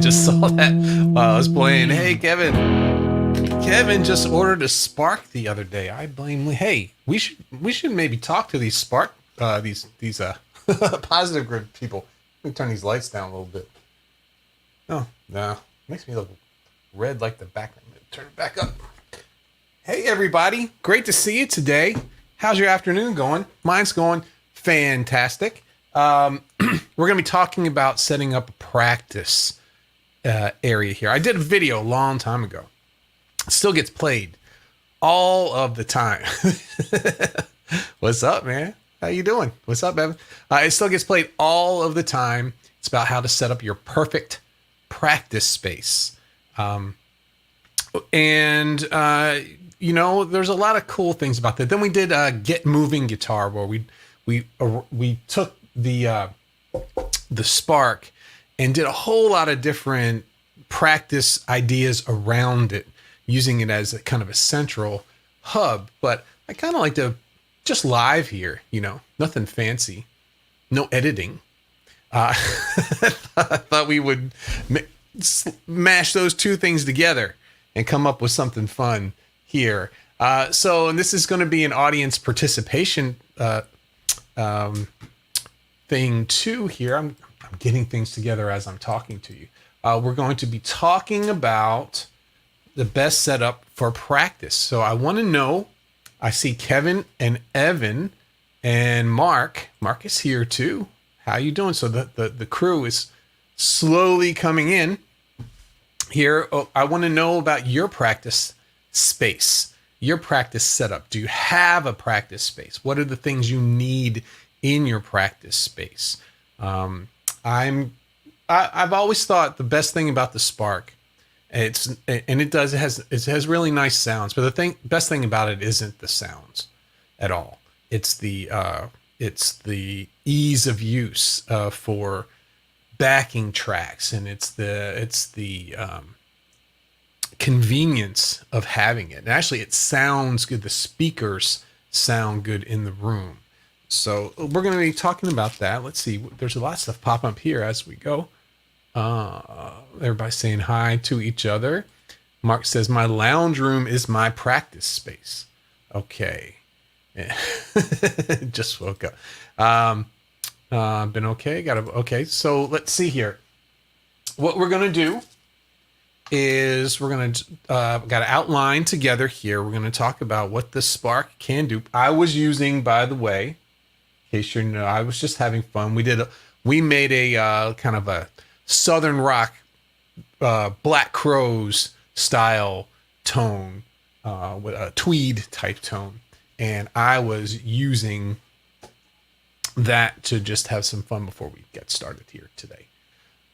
just saw that while I was playing. Hey, Kevin. Kevin just ordered a Spark the other day. I blame. Hey, we should maybe talk to these Spark these positive grid people. Let me turn these lights down a little bit. Oh no, makes me look red like the background. Turn it back up. Hey everybody, great to see you today. How's your afternoon going? Mine's going fantastic. We're going to be talking about setting up a practice area here. I did a video a long time ago. It still gets played all of the time. What's up, man? How you doing? What's up, Evan? It still gets played all of the time. It's about how to set up your perfect practice space. You know, there's a lot of cool things about that. Then we did Get Moving Guitar, where we took the Spark and did a whole lot of different practice ideas around it, using it as a kind of a central hub. But I kind of like to just live here, you know, nothing fancy, no editing. I thought we would mash those two things together and come up with something fun here. And this is going to be an audience participation thing too here. I'm getting things together as I'm talking to you. We're going to be talking about the best setup for practice. So I want to know, I see Kevin and Evan and Mark. Mark is here too. How you doing? So the crew is slowly coming in here. I want to know about your practice space, your practice setup. Do you have a practice space? What are the things you need in your practice space? I've always thought the best thing about the Spark, it has really nice sounds, but the best thing about it isn't the sounds at all. It's the ease of use for backing tracks, and it's the convenience of having it. And actually, it sounds good. The speakers sound good in the room. So we're going to be talking about that. Let's see. There's a lot of stuff popping up here as we go. Everybody saying hi to each other. Mark says, my lounge room is my practice space. Okay. Just woke up. Been okay. Okay. So let's see here. What we're going to do is we're going to got to outline together here. We're going to talk about what the Spark can do. I was using, by the way, in case you know, I was just having fun. We made a kind of a Southern rock, Black Crowes style tone, with a tweed type tone. And I was using that to just have some fun before we get started here today.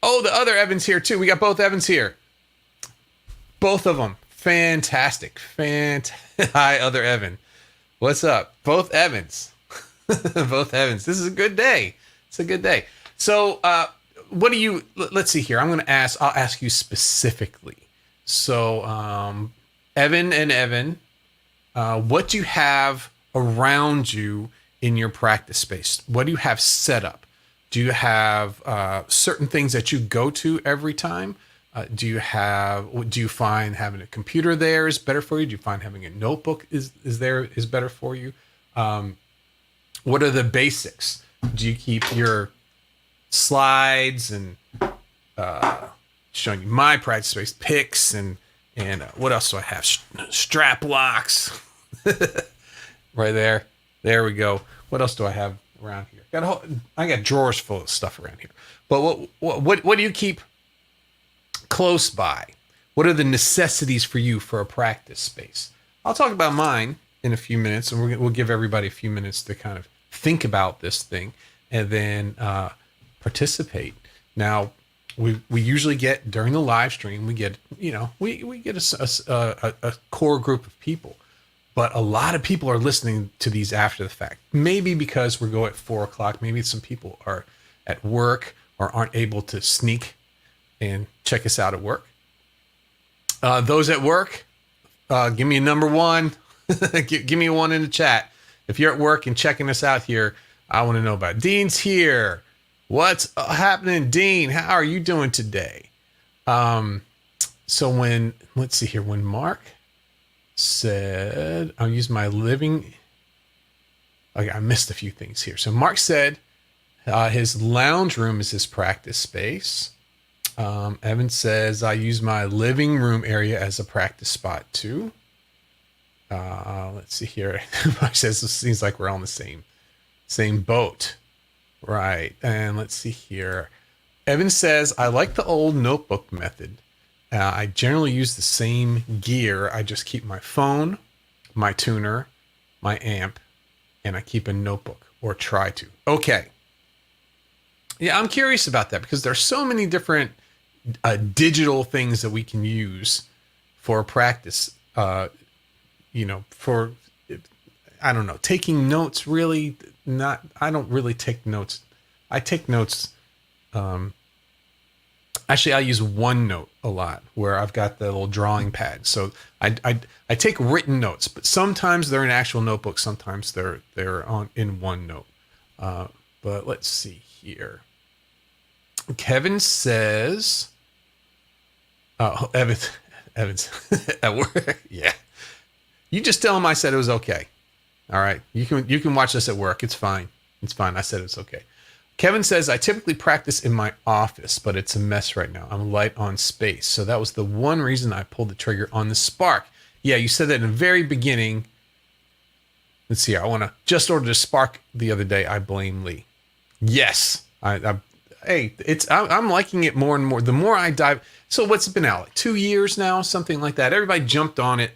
Oh, the other Evan's here too. We got both Evans here. Both of them. Fantastic. Hi, other Evan. What's up? Both Evans. Both Evans. This is a good day. It's a good day. So, let's see here. I'll ask you specifically. So, Evan and Evan, what do you have around you in your practice space? What do you have set up? Do you have certain things that you go to every time? Do you find having a computer there is better for you? Do you find having a notebook is better for you? What are the basics? Do you keep your slides and showing you my practice space, picks, and what else do I have? Strap locks. Right there. There we go. What else do I have around here? I got drawers full of stuff around here. But what do you keep close by? What are the necessities for you for a practice space? I'll talk about mine in a few minutes, and we'll give everybody a few minutes to kind of think about this thing and then participate. Now, we usually get during the live stream, we get a core group of people, but a lot of people are listening to these after the fact. Maybe because we go at 4:00. Maybe some people are at work or aren't able to sneak and check us out at work. Those at work, give me a number one. give me a one in the chat. If you're at work and checking us out here, I want to know about it. Dean's here. What's happening, Dean? How are you doing today? So let's see here, when Mark said, I'll use my living, okay, I missed a few things here. So Mark said his lounge room is his practice space. Evan says, I use my living room area as a practice spot too. Let's see here. Mark says, it seems like we're all in the same boat. Right. And let's see here. Evan says, I like the old notebook method. I generally use the same gear. I just keep my phone, my tuner, my amp, and I keep a notebook, or try to. Okay. Yeah, I'm curious about that because there's so many different digital things that we can use for practice. For, I don't know, taking notes, really not, I don't really take notes. I take notes. Actually, I use OneNote a lot, where I've got the little drawing pad. So I take written notes, but sometimes they're in actual notebooks. Sometimes they're in OneNote. But let's see here. Kevin says, Evans at work. Yeah. You just tell him I said it was okay. All right. You can watch this at work. It's fine. It's fine. I said it's okay. Kevin says, I typically practice in my office, but it's a mess right now. I'm light on space. So that was the one reason I pulled the trigger on the Spark. Yeah, you said that in the very beginning. Let's see here. I want to just order the Spark the other day. I blame Lee. Yes. I'm liking it more and more. The more I dive. So what's it been out? Like 2 years now, something like that. Everybody jumped on it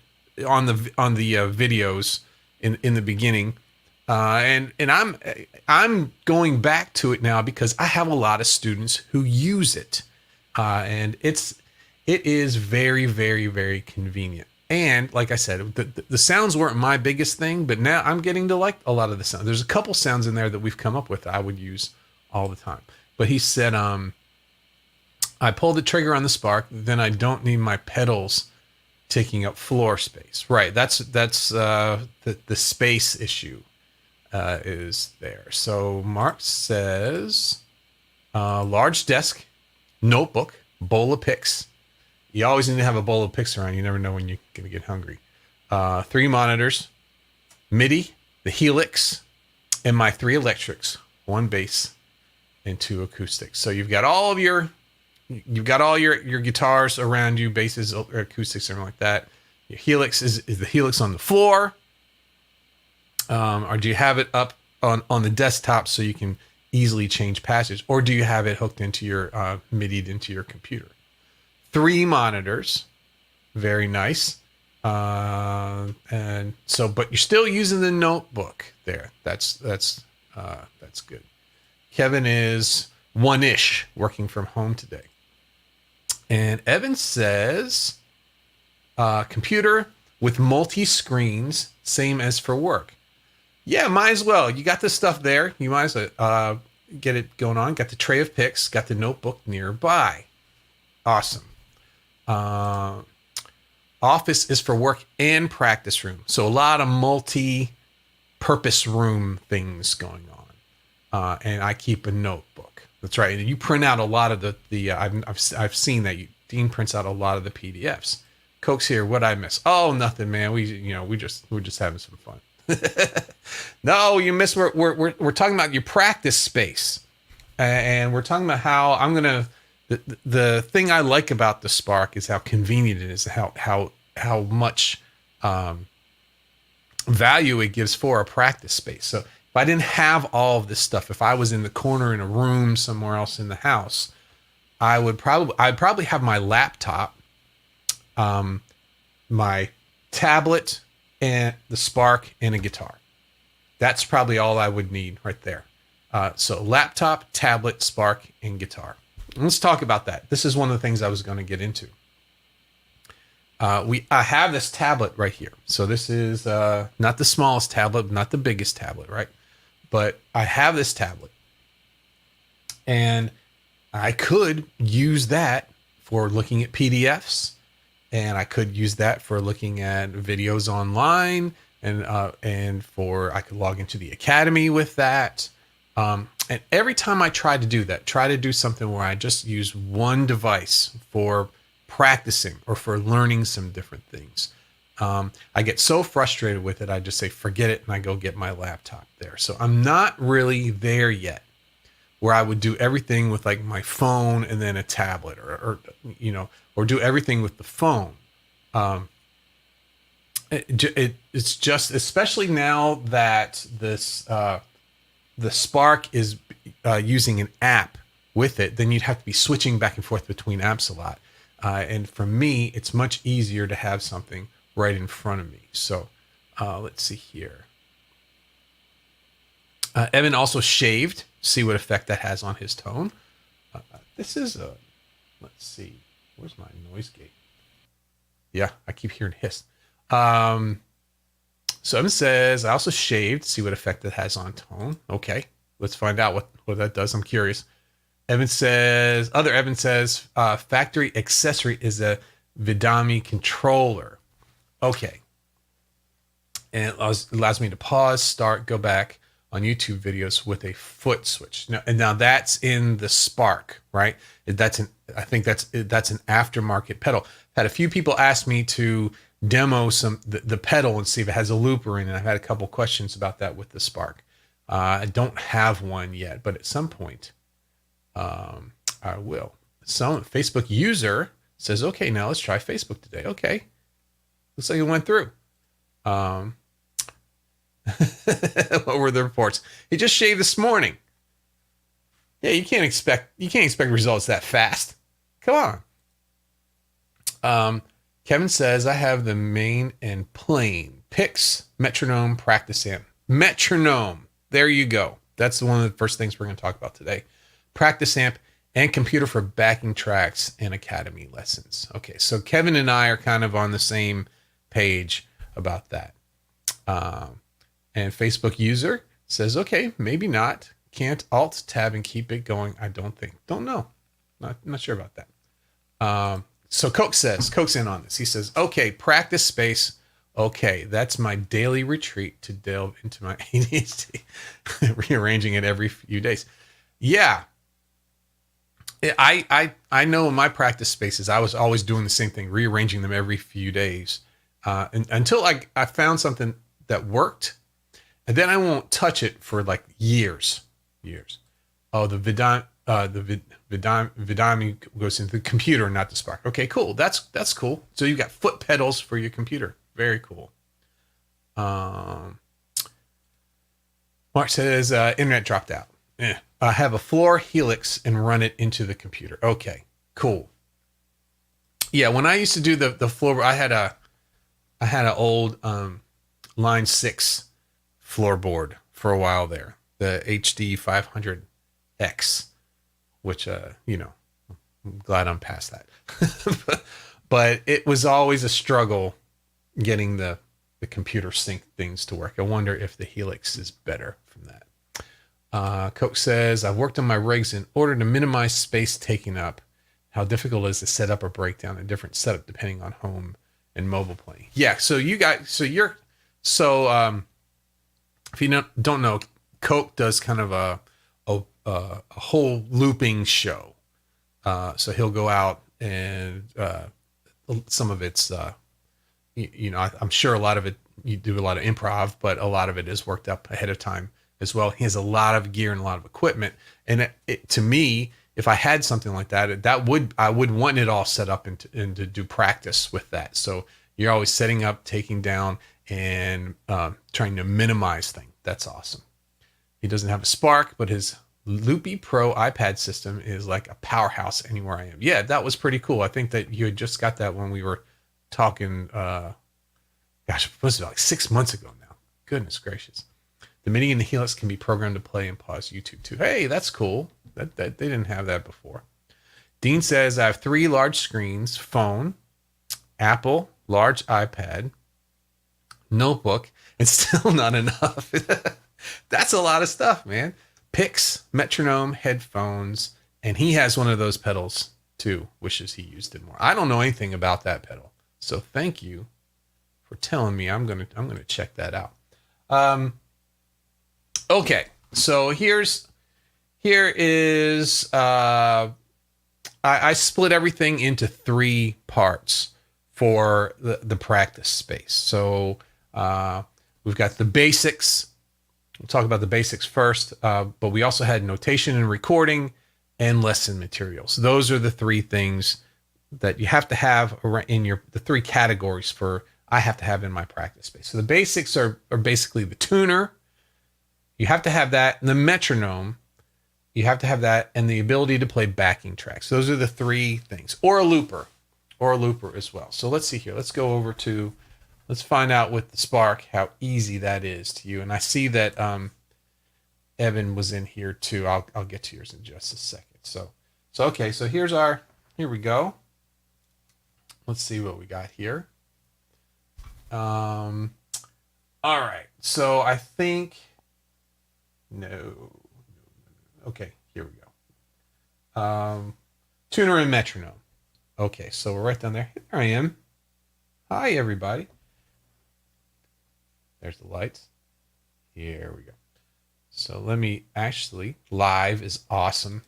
on the videos in the beginning. And I'm going back to it now because I have a lot of students who use it, and it is very, very, very convenient. And like I said, the sounds weren't my biggest thing, but now I'm getting to like a lot of the sounds. There's a couple sounds in there that we've come up with that I would use all the time. But he said, I pulled the trigger on the Spark, then I don't need my pedals taking up floor space. Right. That's the space issue. Is there. So Mark says, large desk, notebook, bowl of picks. You always need to have a bowl of picks around. You never know when you're going to get hungry. 3 monitors, MIDI, the Helix, and my 3 electrics, 1 bass and 2 acoustics. So you've got all your guitars around you, basses, or acoustics, everything like that. Your Helix is the Helix on the floor. Or do you have it up on the desktop so you can easily change passage? Or do you have it hooked into your MIDI into your computer? 3 monitors, very nice. And so, but you're still using the notebook there. That's good. Kevin is 1-ish working from home today. And Evan says, computer with multi-screens, same as for work. Yeah, might as well. You got this stuff there. You might as well get it going on. Got the tray of picks. Got the notebook nearby. Awesome. Office is for work and practice room. So a lot of multi-purpose room things going on. And I keep a notebook. That's right. And you print out a lot of I've seen that Dean prints out a lot of the PDFs. Coke's here. What'd I miss? Oh, nothing, man. We're just having some fun. No, you missed. We're talking about your practice space, and we're talking about how I'm gonna. The thing I like about the Spark is how convenient it is, how much value it gives for a practice space. So if I didn't have all of this stuff, if I was in the corner in a room somewhere else in the house, I'd probably have my laptop, my tablet, and the Spark, and a guitar. That's probably all I would need right there. So laptop, tablet, Spark, and guitar. Let's talk about that. This is one of the things I was going to get into. I have this tablet right here. So this is not the smallest tablet, not the biggest tablet, right? But I have this tablet. And I could use that for looking at PDFs. And I could use that for looking at videos online, and I could log into the academy with that. And every time I try to do that, try to do something where I just use one device for practicing or for learning some different things, I get so frustrated with it, I just say, forget it, and I go get my laptop there. So I'm not really there yet where I would do everything with like my phone and then a tablet or do everything with the phone. It's just, especially now that the Spark is using an app with it, then you'd have to be switching back and forth between apps a lot. And for me, it's much easier to have something right in front of me. So let's see here. Evan also shaved. See what effect that has on his tone. This is a, let's see. Where's my noise gate? Yeah, I keep hearing hiss. So Evan says, I also shaved. See what effect that has on tone. Okay, let's find out what that does. I'm curious. Evan says, factory accessory is a Vidami controller. Okay. And it allows me to pause, start, go back on YouTube videos with a foot switch. Now that's in the Spark, right? I think that's an aftermarket pedal. I've had a few people ask me to demo the pedal and see if it has a looper in it. I've had a couple questions about that with the Spark. I don't have one yet, but at some point, I will. Some Facebook user says, okay, now let's try Facebook today. Okay. Looks like it went through. What were the reports? He just shaved this morning. Yeah, you can't expect results that fast. Come on. Kevin says, I have the main and plain picks, metronome, practice amp. Metronome. There you go. That's one of the first things we're going to talk about today. Practice amp and computer for backing tracks and academy lessons. Okay, so Kevin and I are kind of on the same page about that. And Facebook user says, okay, maybe not. Can't alt tab and keep it going. I don't think. Don't know. Not sure about that. So Coke's in on this. He says, okay, practice space. Okay, that's my daily retreat to delve into my ADHD. Rearranging it every few days. Yeah. I know in my practice spaces, I was always doing the same thing, rearranging them every few days. Until I found something that worked. And then I won't touch it for like years. Oh, the Vidami goes into the computer, not the Spark. Okay, cool. That's cool. So you've got foot pedals for your computer. Very cool. Mark says, internet dropped out. I have a floor Helix and run it into the computer. Okay, cool. Yeah, when I used to do the floor, I had an old Line 6 floorboard for a while there, the HD 500X, which I'm glad I'm past that. but it was always a struggle getting the computer sync things to work. I wonder if the Helix is better from that. Coke says, I've worked on my rigs in order to minimize space taken up. How difficult it is to set up or break down a different setup depending on home and mobile playing. Yeah, if you don't know, Coke does kind of a whole looping show. So he'll go out and some of it's, I'm sure a lot of it, you do a lot of improv, but a lot of it is worked up ahead of time as well. He has a lot of gear and a lot of equipment. And to me, if I had something like that, I would want it all set up and to do practice with that. So you're always setting up, taking down, and trying to minimize things. That's awesome. He doesn't have a Spark, but his Loopy Pro iPad system is like a powerhouse anywhere I am. Yeah, that was pretty cool. I think that you had just got that when we were talking, it was like 6 months ago now. Goodness gracious. The MIDI and the Helix can be programmed to play and pause YouTube too. Hey, that's cool. That they didn't have that before. Dean says, I have 3 large screens, phone, Apple, large iPad, notebook, and still not enough. That's a lot of stuff, man. Picks, metronome, headphones, and he has one of those pedals too. Wishes he used it more. I don't know anything about that pedal, so thank you for telling me. I'm gonna check that out. Okay, so here's here is I split everything into 3 parts for the practice space. So we've got the basics. We'll talk about the basics first, but we also had notation and recording and lesson materials. Those are the 3 things that you have to have in the 3 categories for I have to have in my practice space. So the basics are basically the tuner. You have to have that, and the metronome. You have to have that, and the ability to play backing tracks. Those are the 3 things, or a looper as well. So let's see here. Let's go over to, let's find out with the Spark how easy that is to you. And I see that Evan was in here too. I'll get to yours in just a second. So okay. So here we go. Let's see what we got here. All right. So I think no. Okay, here we go. Tuner and metronome. Okay, so we're right down there. Here I am. Hi, everybody. There's the lights. Here we go. So let me actually, live is awesome.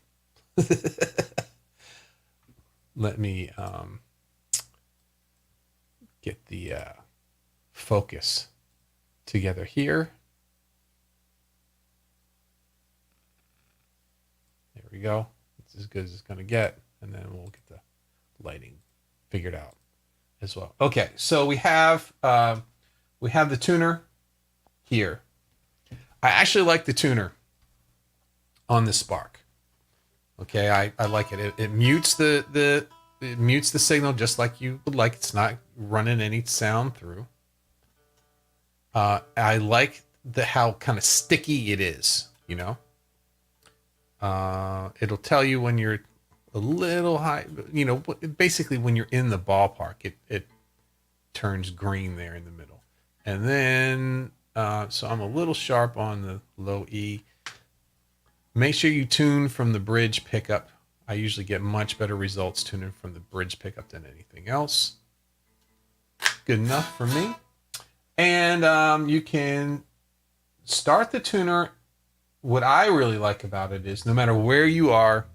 Let me get the focus together here. There we go. It's as good as it's going to get. And then we'll get the lighting figured out as well. Okay, so we have the tuner here. I actually like the tuner on the Spark. Okay, I like it. It mutes it mutes the signal just like you would like. It's not running any sound through. I like how kind of sticky it is, you know. It'll tell you when you're a little high, you know, basically when you're in the ballpark, it turns green there in the middle. And then, so I'm a little sharp on the low E. Make sure you tune from the bridge pickup. I usually get much better results tuning from the bridge pickup than anything else. Good enough for me. And you can start the tuner. What I really like about it is no matter where you are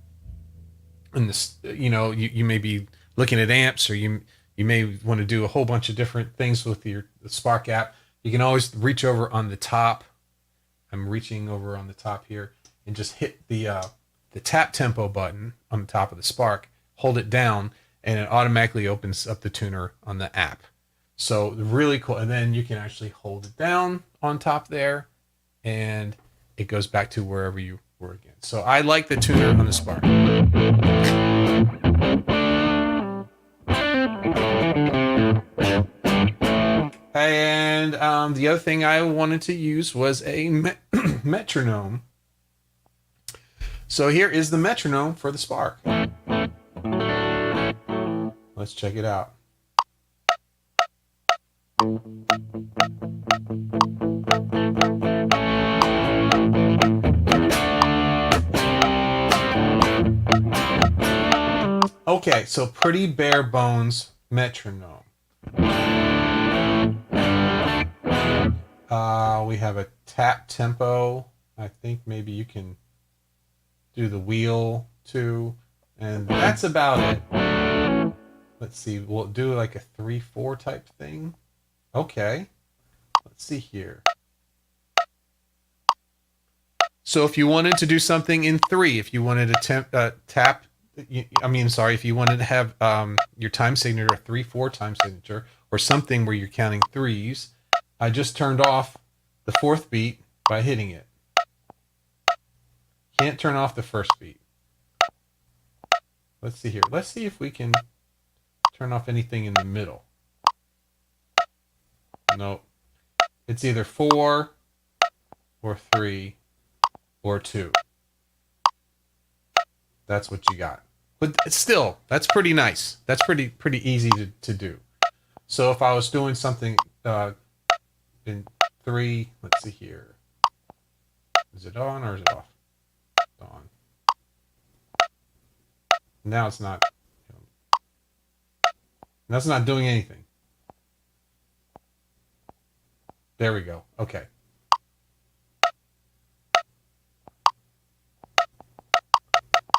in this, you know, you may be looking at amps, or you may want to do a whole bunch of different things with the Spark app. You can always reach over on the top. I'm reaching over on the top here and just hit the tap tempo button on the top of the Spark, hold it down, and it automatically opens up the tuner on the app. So really cool. And then you can actually hold it down on top there, and it goes back to wherever you were again. So I like the tuner on the Spark. And the other thing I wanted to use was a metronome. So here is the metronome for the Spark. Let's check it out. Okay, so pretty bare bones metronome. We have a tap tempo. I think maybe you can do the wheel too, and that's about it. Let's see, we'll do like a 3/4 type thing. Okay, let's see here. So if you wanted to do something in 3, if you wanted to tap, if you wanted to have your time signature a 3/4 time signature, or something where you're counting 3s, I just turned off the 4th beat by hitting it. Can't turn off the 1st beat. Let's see here. Let's see if we can turn off anything in the middle. Nope. It's either 4 or 3 or 2. That's what you got. But still, that's pretty nice. That's pretty easy to do. So if I was doing something in 3, let's see here. Is it on or is it off? It's on. Now it's not. That's not doing anything. There we go. Okay.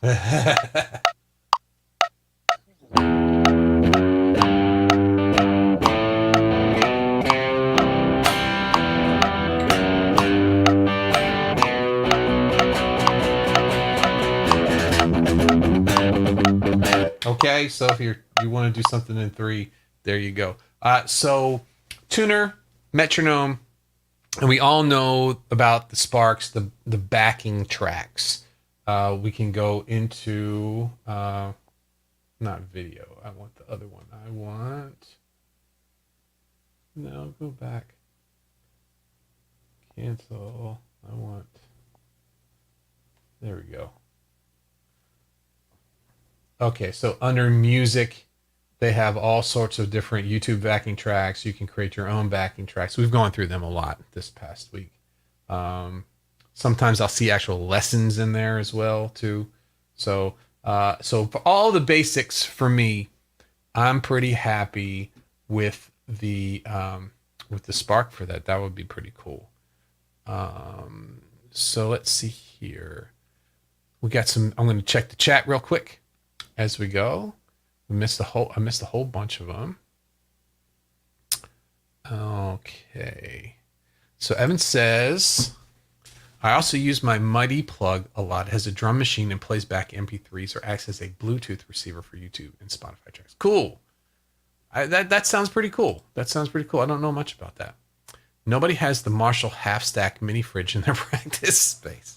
Okay, so if you want to do something in 3, there you go. So tuner, metronome, and we all know about the Sparks, the backing tracks. We can go into not video. I want the other one. No, go back. Cancel. There we go. Okay, so under music, they have all sorts of different YouTube backing tracks. You can create your own backing tracks. We've gone through them a lot this past week. Sometimes I'll see actual lessons in there as well too. So for all the basics for me, I'm pretty happy with the Spark for that. That would be pretty cool. So let's see here. We got some. I'm going to check the chat real quick as we go. I missed a whole bunch of them. Okay. So Evan says, I also use my Mighty plug a lot. It has a drum machine and plays back MP3s or acts as a Bluetooth receiver for YouTube and Spotify tracks. Cool. That sounds pretty cool. I don't know much about that. Nobody has the Marshall half stack mini fridge in their practice space.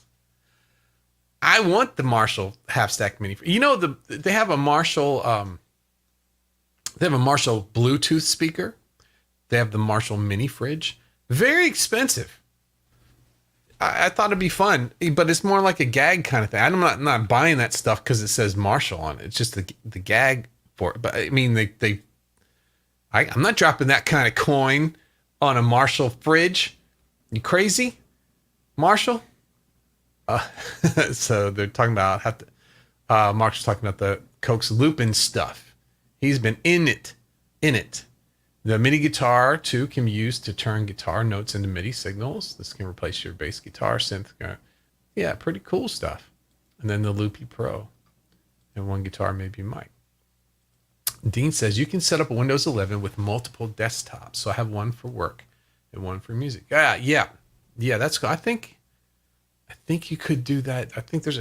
I want the Marshall half stack mini fridge. You know, they have a Marshall Bluetooth speaker. They have the Marshall mini fridge. Very expensive. I thought it'd be fun, but it's more like a gag kind of thing. I'm not buying that stuff because it says Marshall on it. It's just the gag for it. But I mean, I'm not dropping that kind of coin on a Marshall fridge. You crazy, Marshall? So they're talking about Mark's talking about the Coke's looping stuff. He's been in it. The MIDI guitar too can be used to turn guitar notes into MIDI signals. This can replace your bass guitar synth. Yeah, pretty cool stuff. And then the Loopy Pro, and one guitar maybe mic. Dean says you can set up a Windows 11 with multiple desktops. So I have one for work and one for music. Yeah. That's cool. I think you could do that. I think there's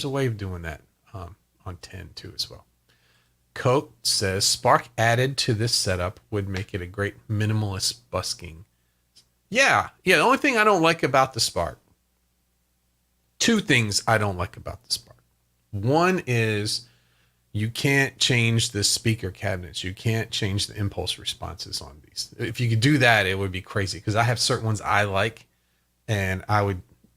a way of doing that on 10 too as well. Coke says Spark added to this setup would make it a great minimalist busking. Yeah. The only thing I don't like about the Spark, 2 things I don't like about the Spark. One is you can't change the speaker cabinets. You can't change the impulse responses on these. If you could do that, it would be crazy because I have certain ones I like, and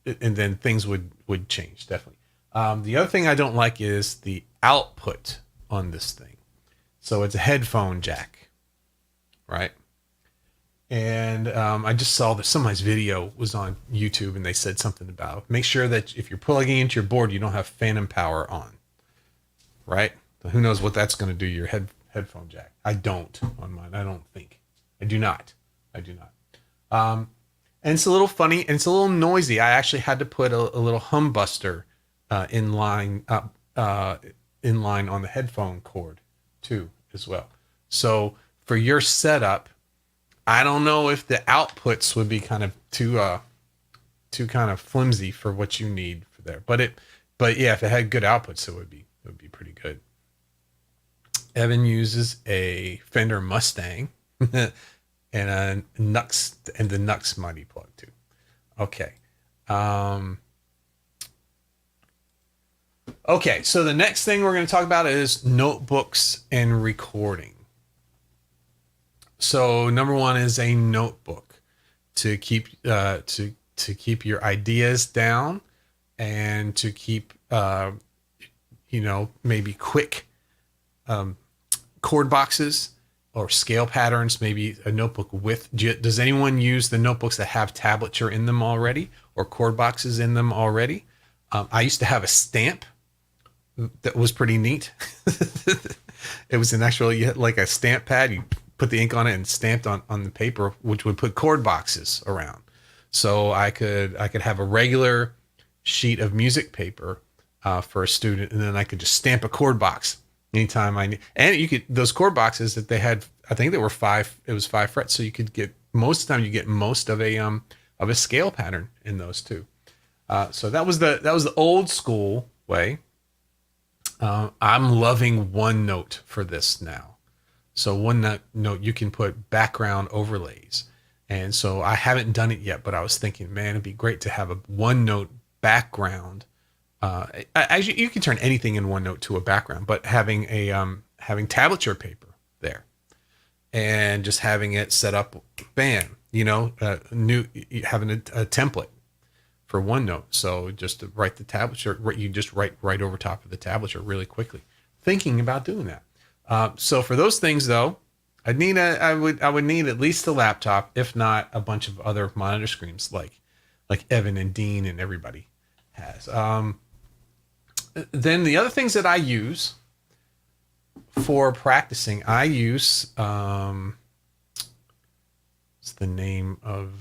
then things would change definitely. The other thing I don't like is the output on this thing. So it's a headphone jack, right? And I just saw that somebody's video was on YouTube, and they said something about make sure that if you're plugging into your board, you don't have phantom power on, right? So who knows what that's going to do to your headphone jack. I don't on mine. I don't think. I do not. And it's a little funny, and it's a little noisy. I actually had to put a little hum buster in line on the headphone cord too as well. So for your setup, I don't know if the outputs would be kind of too kind of flimsy for what you need for there. But yeah, if it had good outputs, it would be pretty good. Evan uses a Fender Mustang and the Nux Mighty plug too. Okay. Okay, so the next thing we're going to talk about is notebooks and recording. So number 1 is a notebook to keep keep your ideas down and to keep maybe quick chord boxes or scale patterns. Maybe a notebook does anyone use the notebooks that have tablature in them already or chord boxes in them already? I used to have a stamp that was pretty neat. It was actually like a stamp pad. You put the ink on it and stamped on the paper, which would put chord boxes around. So I could have a regular sheet of music paper for a student, and then I could just stamp a chord box anytime I need. And you could, those chord boxes that they had, I think there were 5. It was 5 frets, so you could get, most of the time you get most of a scale pattern in those too. So that was the old school way. I'm loving OneNote for this now. So OneNote, you can put background overlays. And so I haven't done it yet, but I was thinking, man, it'd be great to have a OneNote background. Actually, you can turn anything in OneNote to a background, but having having tablature paper there and just having it set up, bam, having a template for OneNote. So just to write the tablature, you just write right over top of the tablature really quickly. Thinking about doing that. So for those things though, I would need at least a laptop, if not a bunch of other monitor screens like Evan and Dean and everybody has. Then the other things that I use for practicing, I use what's the name of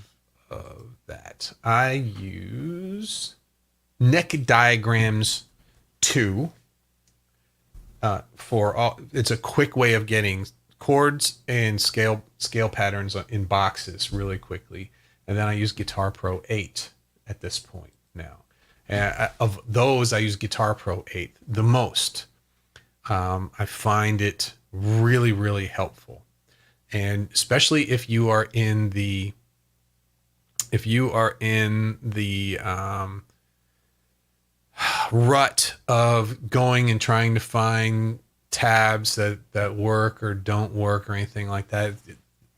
that? I use Neck Diagrams 2 for all. It's a quick way of getting chords and scale patterns in boxes really quickly. And then I use Guitar Pro 8 at this point now. Of those, I use Guitar Pro 8 the most. I find it really, really helpful. And especially if you are in the rut of going and trying to find tabs that work or don't work or anything like that,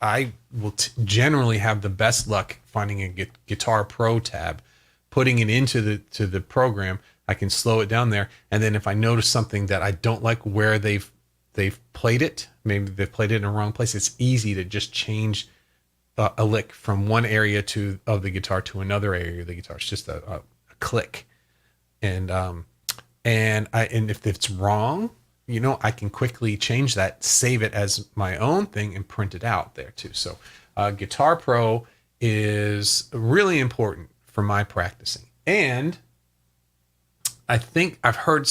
I will generally have the best luck finding a Guitar Pro tab, putting it into the program. I can slow it down there, and then if I notice something that I don't like where they've played it, maybe they've played it in the wrong place, it's easy to just change a lick from one area of the guitar to another area of the guitar. It's just a click, and if it's wrong, I can quickly change that, save it as my own thing, and print it out there too. So Guitar Pro is really important for my practicing. And I think I've heard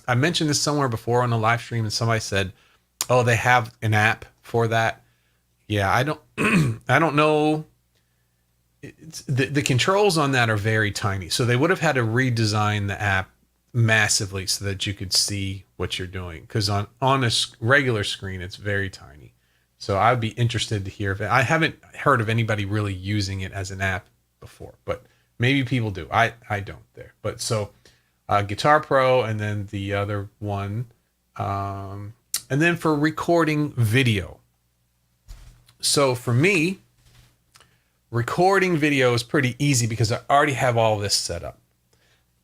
I mentioned this somewhere before on a live stream, and somebody said, oh, they have an app for that. Yeah, I don't know. The controls on that are very tiny. So they would have had to redesign the app massively so that you could see what you're doing. Because on a regular screen, it's very tiny. So I'd be interested to hear if I haven't heard of anybody really using it as an app before, but maybe people do. I don't there. But so Guitar Pro, and then the other one, and then for recording video. So for me, recording video is pretty easy because I already have all this set up.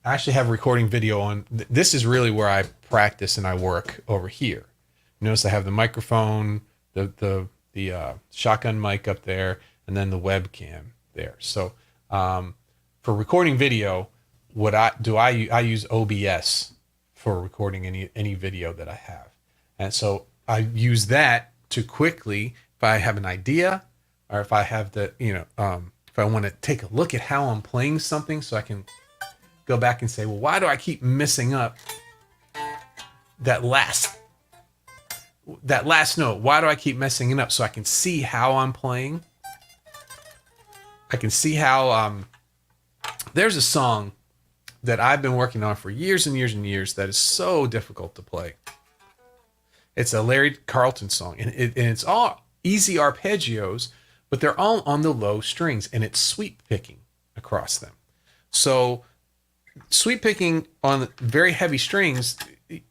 I actually have recording video on. This is really where I practice and I work over here. Notice I have the microphone, the shotgun mic up there, and then the webcam there. So for recording video, I use OBS for recording any video that I have. And so I use that to quickly, if I have an idea, or if I have if I want to take a look at how I'm playing something, so I can go back and say, well, why do I keep messing up that last note? Why do I keep messing it up? So I can see how I'm playing. I can see how there's a song that I've been working on for years and years and years that is so difficult to play. It's a Larry Carlton song, and it's all easy arpeggios, but they're all on the low strings, and it's sweep picking across them. So sweep picking on very heavy strings,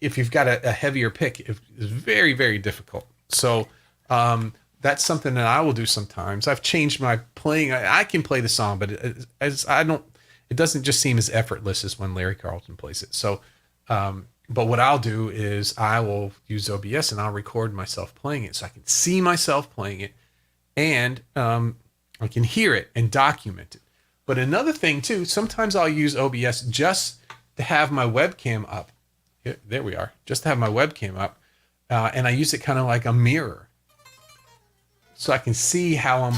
if you've got a heavier pick, is very, very difficult. So that's something that I will do sometimes. I've changed my playing. I can play the song, but it doesn't just seem as effortless as when Larry Carlton plays it. So, but what I'll do is I will use OBS and I'll record myself playing it so I can see myself playing it, and I can hear it and document it. But another thing too, sometimes I'll use OBS just to have my webcam up. There we are. Just to have my webcam up. And I use it kind of like a mirror, so I can see how I'm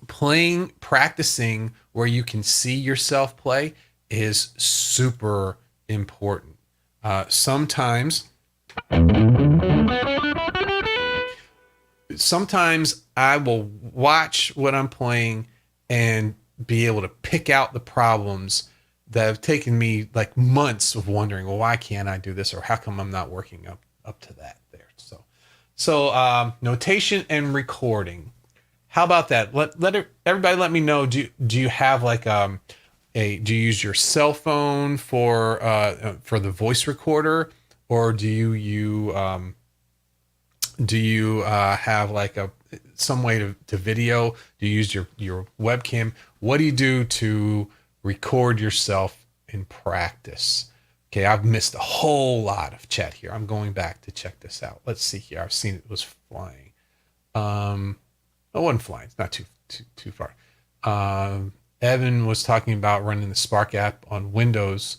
playing, practicing where you can see yourself play is super important. Sometimes I will watch what I'm playing and be able to pick out the problems that have taken me like months of wondering, well, why can't I do this, or how come I'm not working up to that there. So notation and recording. How about that? Everybody let me know. Do you have like do you use your cell phone for the voice recorder, or do you have like some way to video? Do you use your webcam? What do you do to record yourself in practice? Okay, I've missed a whole lot of chat here. I'm going back to check this out. Let's see here. I've seen it was flying. It wasn't flying. It's not too far. Evan was talking about running the Spark app on Windows.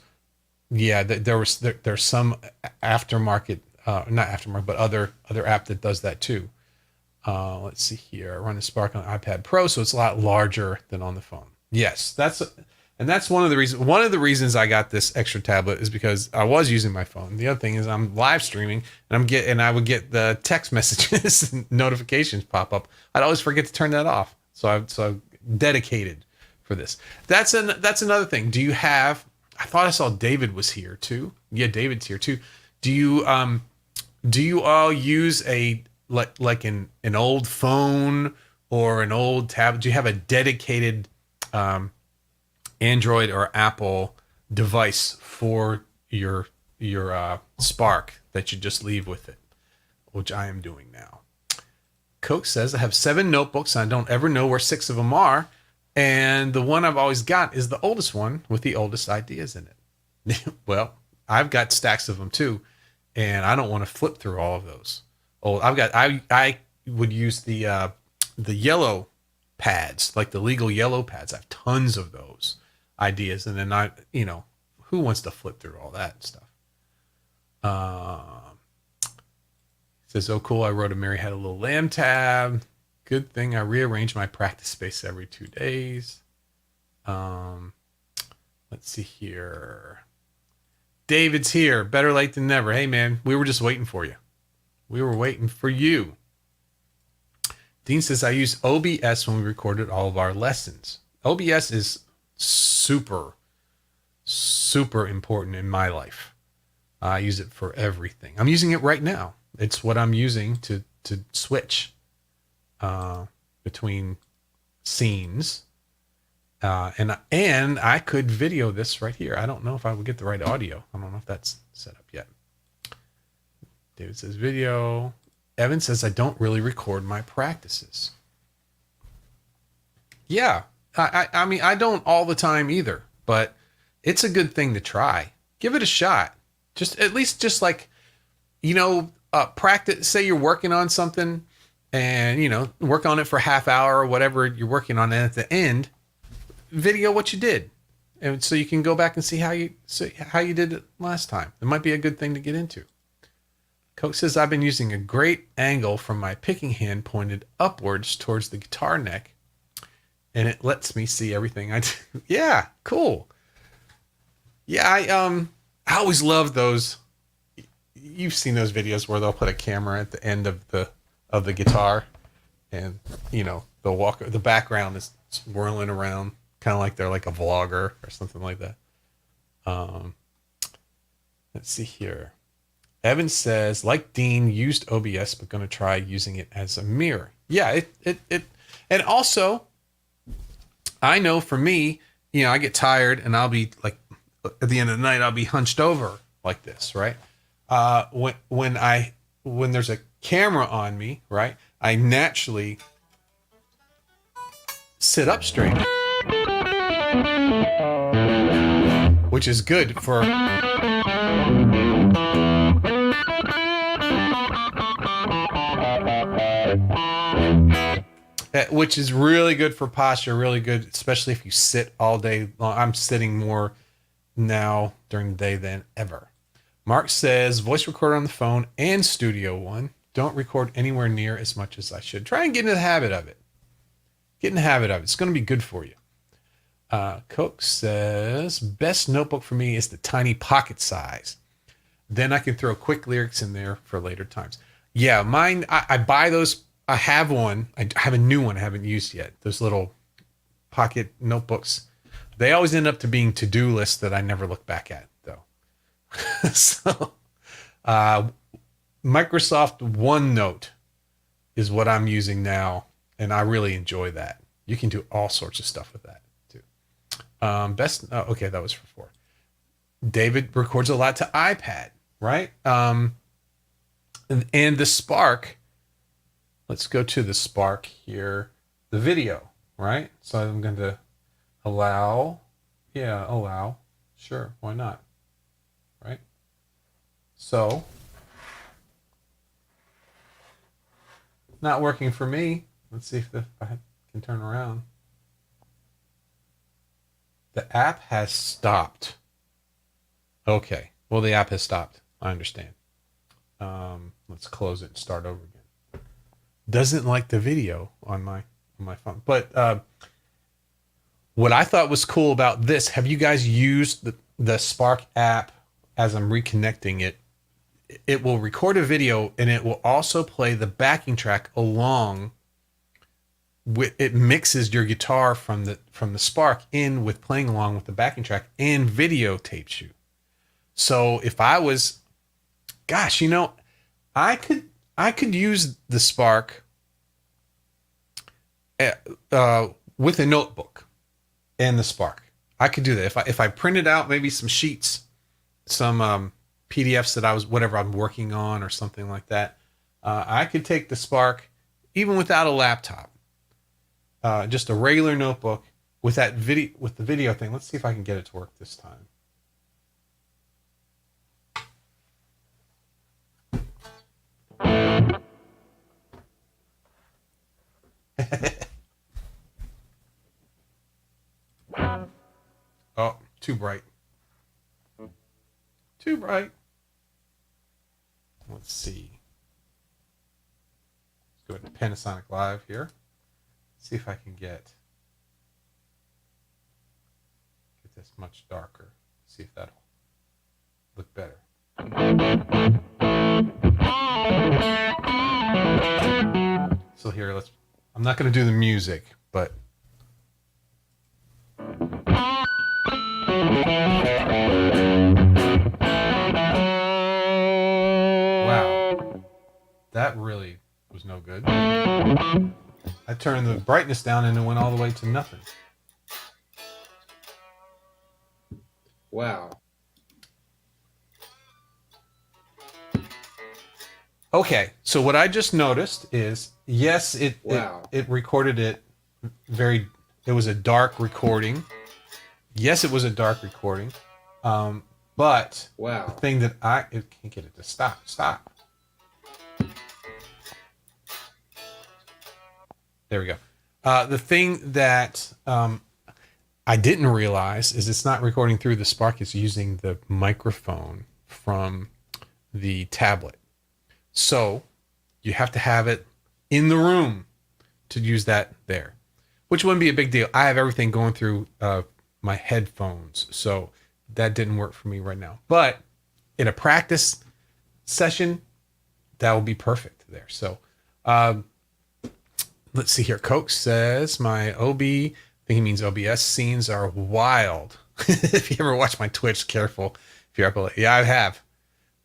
Yeah, there's some aftermarket, not aftermarket, but other app that does that too. Let's see here. Run the Spark on iPad Pro, so it's a lot larger than on the phone. Yes, that's one of the reasons. One of the reasons I got this extra tablet is because I was using my phone. The other thing is I'm live streaming, and I would get the text messages and notifications pop up. I'd always forget to turn that off. So I'm dedicated for this. That's another thing. Do you have? I thought I saw David was here too. Yeah, David's here too. Do you all use like an old phone or an old tablet? Do you have a dedicated Android or Apple device for your Spark that you just leave with it, which I am doing now? Coke says, I have 7 notebooks and I don't ever know where 6 of them are. And the one I've always got is the oldest one with the oldest ideas in it. Well, I've got stacks of them too, and I don't want to flip through all of those. I would use the yellow pads, like the legal yellow pads. I have tons of those ideas, and then who wants to flip through all that stuff? Says, oh cool, I wrote a Mary Had a Little Lamb tab. Good thing I rearrange my practice space every 2 days. Let's see here. David's here. Better late than never. Hey man, we were just waiting for you. We were waiting for you. Dean says, I use OBS when we recorded all of our lessons. OBS is super, super important in my life. I use it for everything. I'm using it right now. It's what I'm using to switch between scenes. And I could video this right here. I don't know if I would get the right audio. I don't know if that's set up yet. David says video. Evan says, I don't really record my practices. Yeah. I mean, I don't all the time either, but it's a good thing to try. Give it a shot. At least like, practice. Say you're working on something and, work on it for a half hour or whatever you're working on. And at the end, video what you did. And so you can go back and see how you did it last time. It might be a good thing to get into. Coke says, I've been using a great angle from my picking hand pointed upwards towards the guitar neck, and it lets me see everything I do. Yeah, cool. Yeah, I always love those. You've seen those videos where they'll put a camera at the end of the guitar, and the background is swirling around, kind of like they're like a vlogger or something like that. Let's see here. Evan says, like Dean, used OBS, but going to try using it as a mirror. Yeah, it and also, I know for me, I get tired and I'll be like, at the end of the night, I'll be hunched over like this, right? When there's a camera on me, right, I naturally sit up straight, which is good for which is really good for posture, really good, especially if you sit all day long. I'm sitting more now during the day than ever. Mark says, voice recorder on the phone and Studio One. Don't record anywhere near as much as I should. Try and get in the habit of it. Get in the habit of it. It's going to be good for you. Coke says, best notebook for me is the tiny pocket size. Then I can throw quick lyrics in there for later times. Yeah, mine, I buy those. I have one. I have a new one I haven't used yet. Those little pocket notebooks. They always end up to being to-do lists that I never look back at, though. So, uh, Microsoft OneNote is what I'm using now, and I really enjoy that. You can do all sorts of stuff with that, too. Okay, that was for 4. David records a lot to iPad, right? And the Spark, let's go to the Spark here, the video, right? So I'm going to allow, sure, why not, right? So, not working for me. Let's see if I can turn around. The app has stopped. Okay, well, the app has stopped. I understand. Let's close it and start over again. Doesn't like the video on my phone. But what I thought was cool about this, have you guys used the Spark app as I'm reconnecting it? It will record a video and it will also play the backing track along with it. Mixes your guitar from the Spark in with playing along with the backing track and videotapes you. So if I was, gosh, I could use the Spark with a notebook and the Spark. I could do that if I printed out maybe some sheets, some PDFs that whatever I'm working on or something like that. I could take the Spark even without a laptop, just a regular notebook with the video thing. Let's see if I can get it to work this time. Oh, too bright. Too bright. Let's see. Let's go ahead and Panasonic Live here. See if I can get this much darker. See if that'll look better. So here, I'm not going to do the music, but wow, that really was no good. I turned the brightness down and it went all the way to nothing. Wow. Okay, so what I just noticed is, yes, it recorded it it was a dark recording. Yes, it was a dark recording. But the thing that I can't get it to stop. There we go. The thing that I didn't realize is it's not recording through the Spark. It's using the microphone from the tablet. So you have to have it in the room to use that there, which wouldn't be a big deal. I have everything going through my headphones, so that didn't work for me right now. But in a practice session, that will be perfect there. So let's see here. Coke says my OB, I think he means OBS scenes are wild. If you ever watch my Twitch, careful. If you're up, yeah, I have.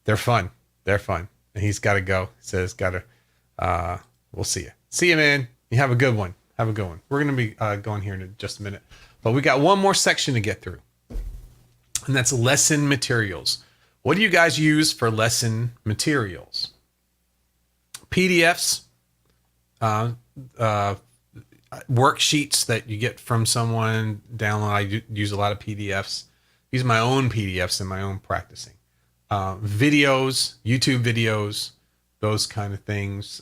They're fun. And he's got to go. He says, we'll see you. See you, man. You have a good one. We're going to be going here in just a minute. But we got one more section to get through. And that's lesson materials. What do you guys use for lesson materials? PDFs, worksheets that you get from someone, download. I use a lot of PDFs. Use my own PDFs in my own practicing. Videos, YouTube videos, those kind of things.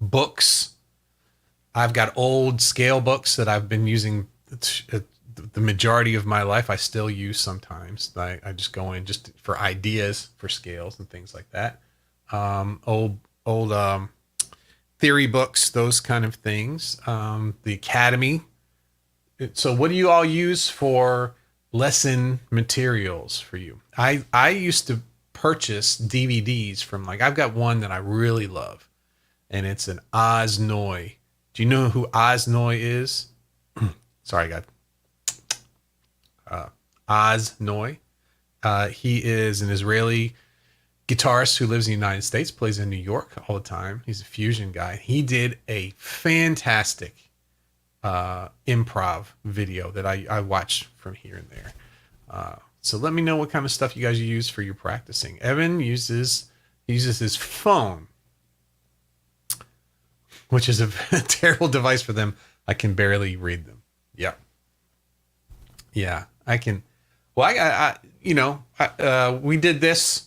Books. I've got old scale books that I've been using the majority of my life. I still use sometimes. I just go in just for ideas for scales and things like that. Old theory books, those kind of things. The Academy So what do you all use for lesson materials for you? I used to purchase DVDs from, like, I've got one that I really love, and it's an Oz Noy. Do you know who Oz Noy is? Sorry, God. Oz Noy. He is an Israeli guitarist who lives in the United States, plays in New York all the time. He's a fusion guy. He did a fantastic improv video that I watched from here and there. So let me know what kind of stuff you guys use for your practicing. Evan uses his phone, which is a terrible device for them. I can barely read them. Yep. Yeah, I can. Well, we did this.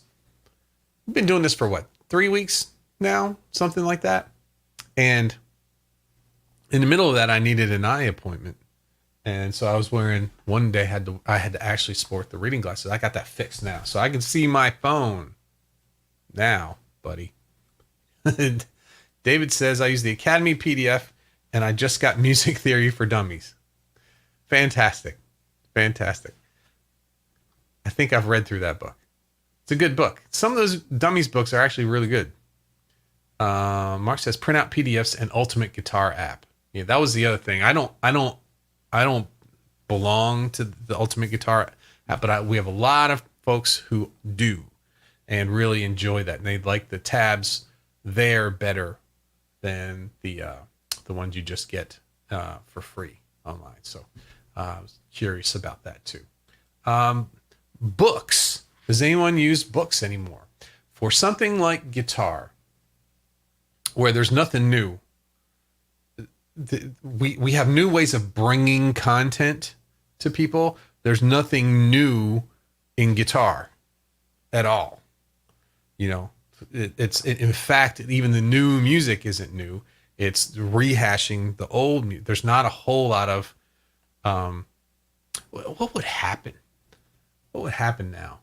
We've been doing this for what, 3 weeks now, something like that. And in the middle of that, I needed an eye appointment, and so I was wearing. One day I had to actually sport the reading glasses. I got that fixed now, so I can see my phone now, buddy. David says I use the Academy PDF, and I just got Music Theory for Dummies. Fantastic. Fantastic. I think I've read through that book. It's a good book. Some of those Dummies books are actually really good. Mark says print out PDFs and Ultimate Guitar app. Yeah, that was the other thing. I don't belong to the Ultimate Guitar app, but we have a lot of folks who do and really enjoy that, and they like the tabs there better than the ones you just get for free online. So I was curious about that too. Books. Does anyone use books anymore? For something like guitar, where there's nothing new, we have new ways of bringing content to people. There's nothing new in guitar at all. You know, in fact, even the new music isn't new. It's rehashing the old music. There's not a whole lot of, what would happen? What would happen now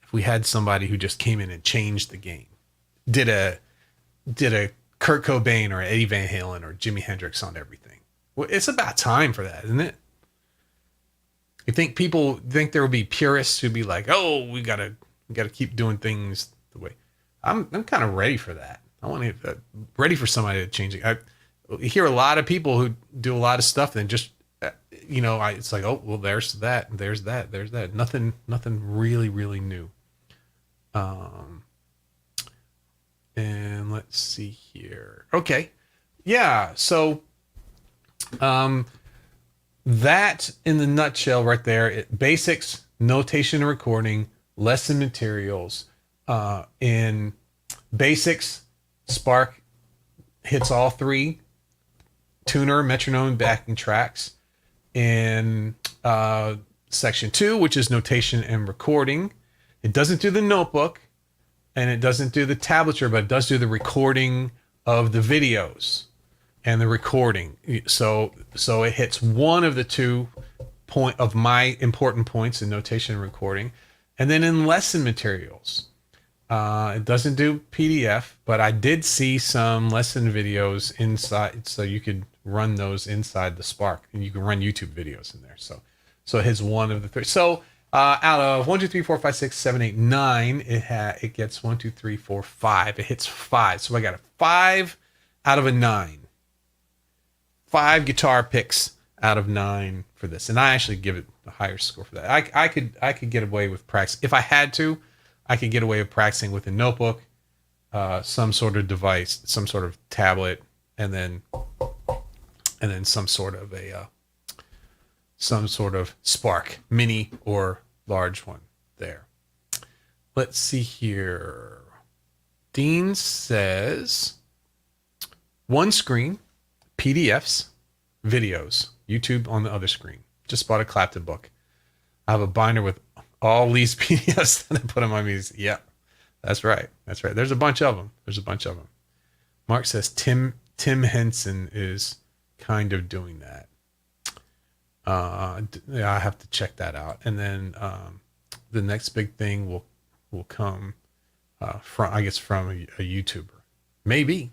if we had somebody who just came in and changed the game? Did a Kurt Cobain or Eddie Van Halen or Jimi Hendrix on everything? Well, it's about time for that, isn't it? You think people think there will be purists who'd be like, "Oh, we gotta keep doing things the way." I'm kind of ready for that. I want to ready for somebody to change it. I hear a lot of people who do a lot of stuff and just, it's like, oh, well, there's that, there's that. Nothing really, really new. And let's see here. Okay. Yeah. So, that in the nutshell right there, basics, notation and recording, lesson materials, in basics, Spark hits all three: tuner, metronome, and backing tracks. In section 2, which is notation and recording, it doesn't do the notebook and it doesn't do the tablature, but it does do the recording of the videos and the recording. So it hits one of the 2 of my important points in notation and recording. And then in lesson materials, it doesn't do PDF, but I did see some lesson videos inside, so you could run those inside the Spark, and you can run YouTube videos in there. So it hits one of the 3. So out of 1, 2, 3, 4, 5, 6, 7, 8, 9, it gets 1, 2, 3, 4, 5. It hits 5. So I got a 5 out of a 9. 5 guitar picks out of 9 for this, and I actually give it a higher score for that. I could get away with practice if I had to. I could get away with practicing with a notebook, some sort of device, some sort of tablet, and then some sort of Spark, mini or large one there. Let's see here. Dean says, one screen, PDFs, videos, YouTube on the other screen. Just bought a Clapton book. I have a binder with all these PDFs that I put on my music. Yeah, that's right. There's a bunch of them. Mark says Tim Henson is kind of doing that. Yeah, I have to check that out. And then the next big thing will come from a YouTuber. Maybe.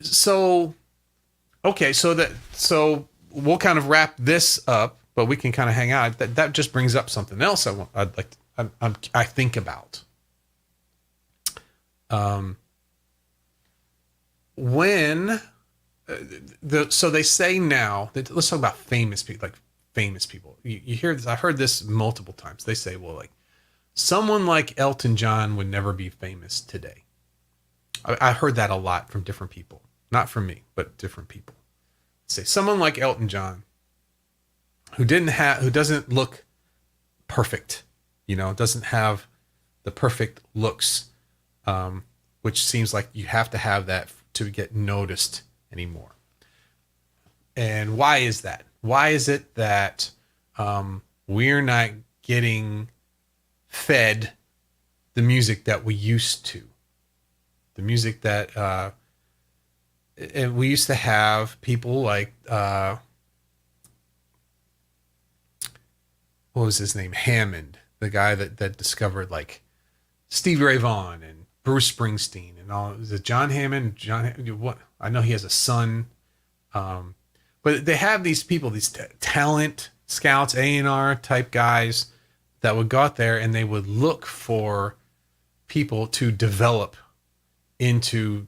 So Okay, so we'll kind of wrap this up, but we can kind of hang out. That just brings up something else I'd like I think about. When so they say now that, let's talk about famous people, like famous people. You hear this, I've heard this multiple times. They say, well, like someone like Elton John would never be famous today. I heard that a lot from different people, not from me, but different people. Say someone like Elton John, who doesn't look perfect, doesn't have the perfect looks, which seems like you have to have that to get noticed anymore. And why is that? Why is it that we're not getting fed the music that we used to? The music that and we used to have people like what was his name? Hammond, the guy that discovered like Stevie Ray Vaughan and Bruce Springsteen and all. Is it John Hammond? What? I know he has a son. But they have these people, these talent scouts, A&R type guys that would go out there and they would look for people to develop into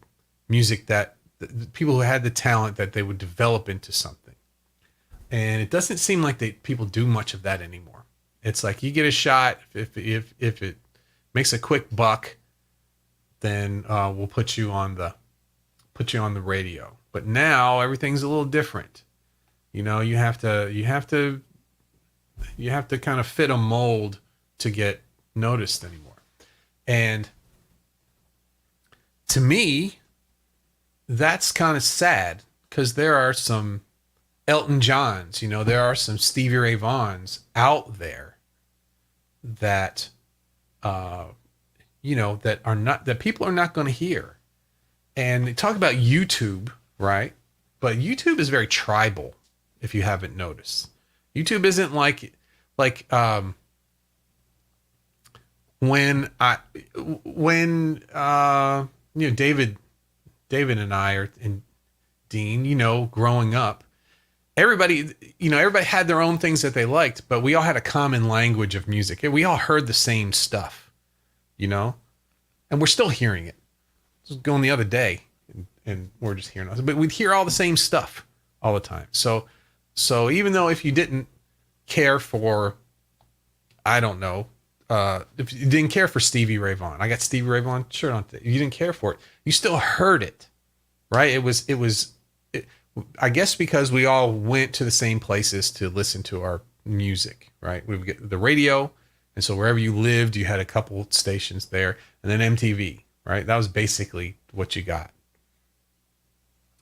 music, that the people who had the talent that they would develop into something. And it doesn't seem like people do much of that anymore. It's like you get a shot. If it makes a quick buck, then we'll put you on the radio. But now everything's a little different. You have to kind of fit a mold to get noticed anymore. And to me, that's kind of sad, because there are some Elton Johns, there are some Stevie Ray Vaughns out there that, that people are not going to hear. And they talk about YouTube, right? But YouTube is very tribal, if you haven't noticed. YouTube isn't like when David and I and Dean, growing up, everybody had their own things that they liked, but we all had a common language of music. We all heard the same stuff, and we're still hearing it. I was going the other day and we're just hearing it, but we'd hear all the same stuff all the time. So even though if you didn't care for, I don't know, if you didn't care for Stevie Ray Vaughan, I got Stevie Ray Vaughan shirt on. You didn't care for it. You still heard it, right? It was, I guess because we all went to the same places to listen to our music, right? We would get the radio. And so wherever you lived, you had a couple stations there, and then MTV, right? That was basically what you got.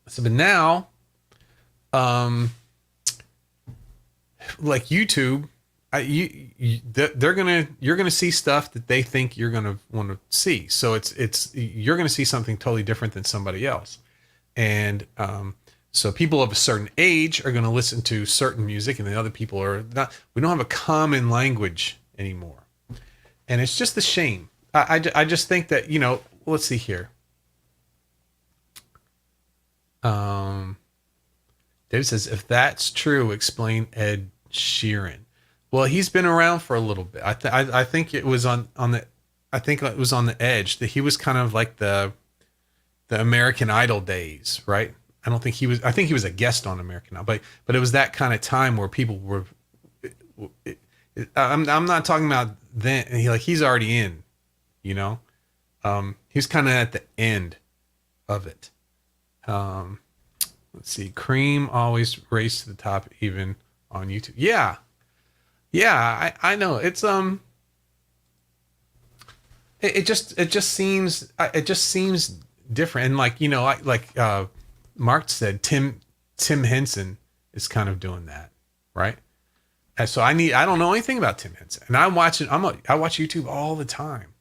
So, but now, like YouTube, you're gonna see stuff that they think you're gonna want to see. So you're gonna see something totally different than somebody else, and so people of a certain age are gonna listen to certain music, and the other people are not. We don't have a common language anymore, and it's just a shame. I just think that let's see here. David says, if that's true, explain Ed Sheeran. Well, he's been around for a little bit. I think it was on the Edge that he was kind of like the American Idol days, right? I think he was a guest on American Idol, but it was that kind of time where people were. I'm not talking about then. He's already in, he's kind of at the end of it. Let's see. Cream always race to the top, even on YouTube. Yeah, I know. It's it just seems different. And Mark said, Tim Henson is kind of doing that, right? And so I don't know anything about Tim Henson, and I watch YouTube all the time,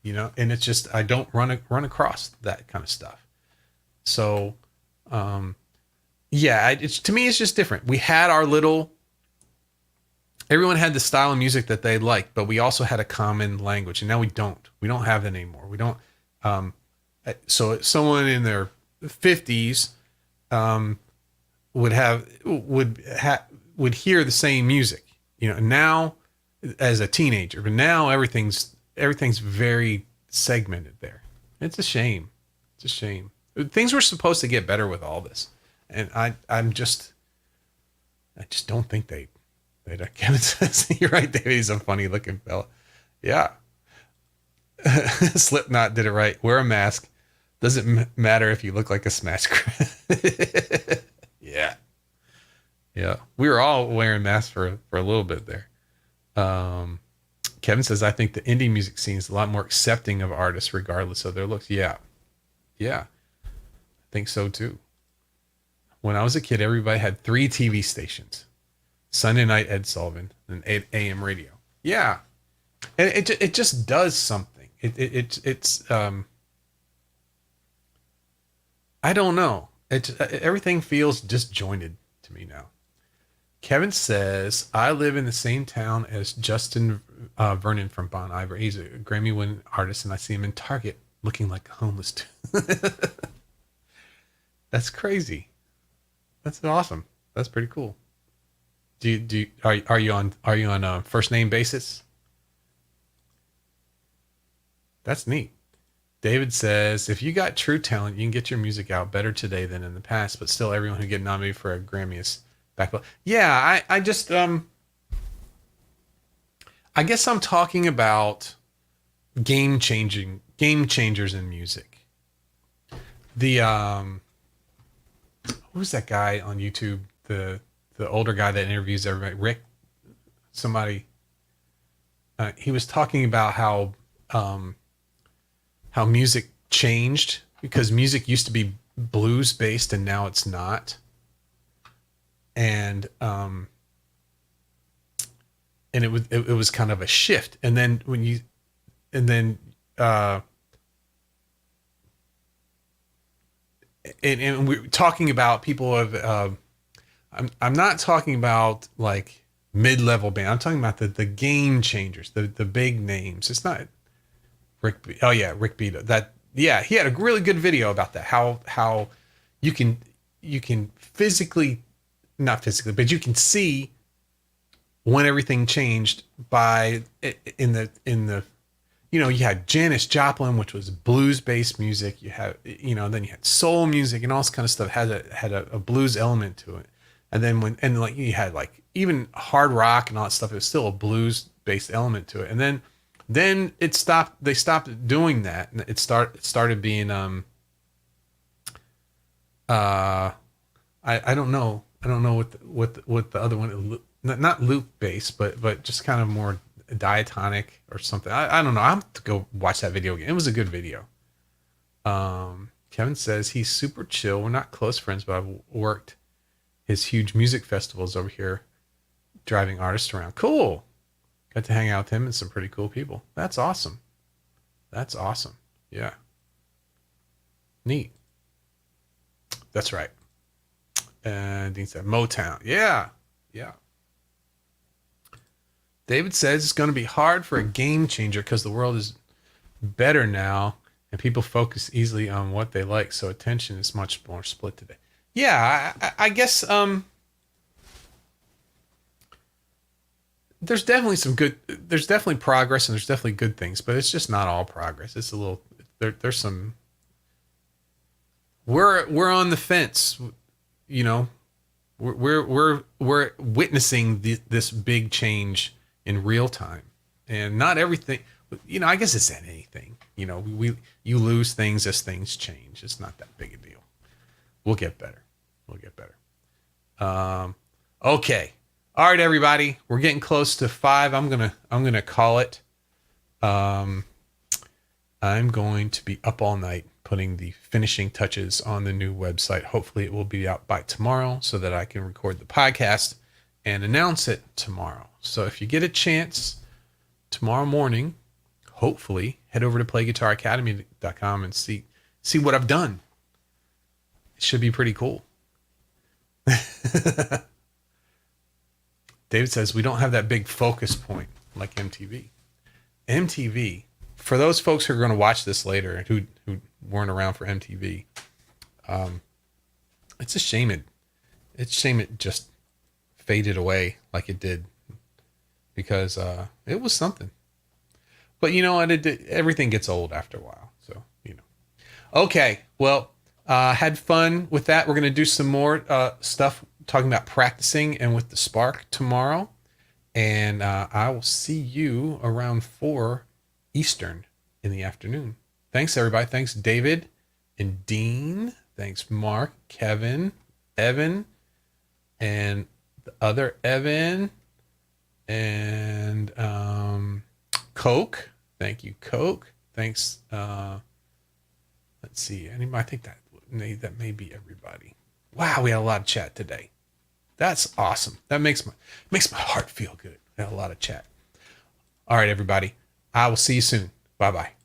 and it's just I don't run across that kind of stuff. So, to me, it's just different. We had everyone had the style of music that they liked, but we also had a common language, and now we don't have that anymore. We don't, so someone in their 50s, would hear the same music, now as a teenager, but now everything's very segmented there. It's a shame. It's a shame. Things were supposed to get better with all this. And I just don't think Kevin says, you're right, David, he's a funny looking fella. Yeah. Slipknot did it right. Wear a mask. Doesn't matter if you look like a smash crab. Yeah. Yeah. We were all wearing masks for a little bit there. Kevin says, I think the indie music scene is a lot more accepting of artists regardless of their looks. Yeah. Yeah. I think so too. When I was a kid, everybody had 3 TV stations. Sunday night Ed Sullivan and AM radio. Yeah. And it just does something. It's I don't know. Everything feels disjointed to me now. Kevin says, I live in the same town as Justin Vernon from Bon Iver. He's a Grammy-winning artist, and I see him in Target looking like a homeless dude. That's crazy. That's awesome. That's pretty cool. Are you on a first name basis? That's neat. David says, if you got true talent, you can get your music out better today than in the past, but still everyone who get nominated for a Grammy is back. Yeah, I just I guess I'm talking about game changers in music. Who's that guy on YouTube? The older guy that interviews everybody, Rick, somebody. He was talking about how music changed because music used to be blues based and now it's not. And it was kind of a shift. And then and we're talking about people of I'm not talking about like mid-level band. I'm talking about the game changers, the big names. It's not Rick Beato. He had a really good video about that. How you can not physically, but you can see when everything changed by in the you had Janis Joplin, which was blues based music. You had then you had soul music and all this kind of stuff had a blues element to it. And then you had like even hard rock and all that stuff, it was still a blues based element to it. And then it stopped. They stopped doing that, and it started being I don't know what the other one, not loop bass, but just kind of more diatonic or something. I don't know. I have to go watch that video again. It was a good video. Kevin says he's super chill. We're not close friends, but I've worked his huge music festivals over here, driving artists around. Cool. Got to hang out with him and some pretty cool people. That's awesome. That's awesome. Yeah. Neat. That's right. And Dean said Motown. Yeah. Yeah. David says it's going to be hard for a game changer because the world is better now and people focus easily on what they like. So attention is much more split today. Yeah, I guess there's definitely progress and there's definitely good things, but it's just not all progress. It's a little, there's some, we're on the fence, we're witnessing this big change in real time, and not everything, I guess it's anything, you lose things as things change. It's not that big a deal. We'll get better. Okay. All right, everybody. We're getting close to 5. I'm gonna call it. I'm going to be up all night putting the finishing touches on the new website. Hopefully it will be out by tomorrow so that I can record the podcast and announce it tomorrow. So if you get a chance tomorrow morning, hopefully head over to PlayGuitarAcademy.com and see what I've done. It should be pretty cool. David says we don't have that big focus point like MTV. MTV, for those folks who are going to watch this later who weren't around for MTV, it's a shame It's a shame it just faded away like it did, because it was something. But you know what? Everything gets old after a while. So, you know. Okay. Well, had fun with that. We're going to do some more stuff talking about practicing and with the Spark tomorrow. And I will see you around 4 Eastern in the afternoon. Thanks, everybody. Thanks, David and Dean. Thanks, Mark, Kevin, Evan, and the other Evan, and Coke. Thank you, Coke. Thanks. Let's see. Anybody? I think that may be everybody. Wow, we had a lot of chat today. That's awesome. That makes my heart feel good. We had a lot of chat. All right, everybody. I will see you soon. Bye-bye.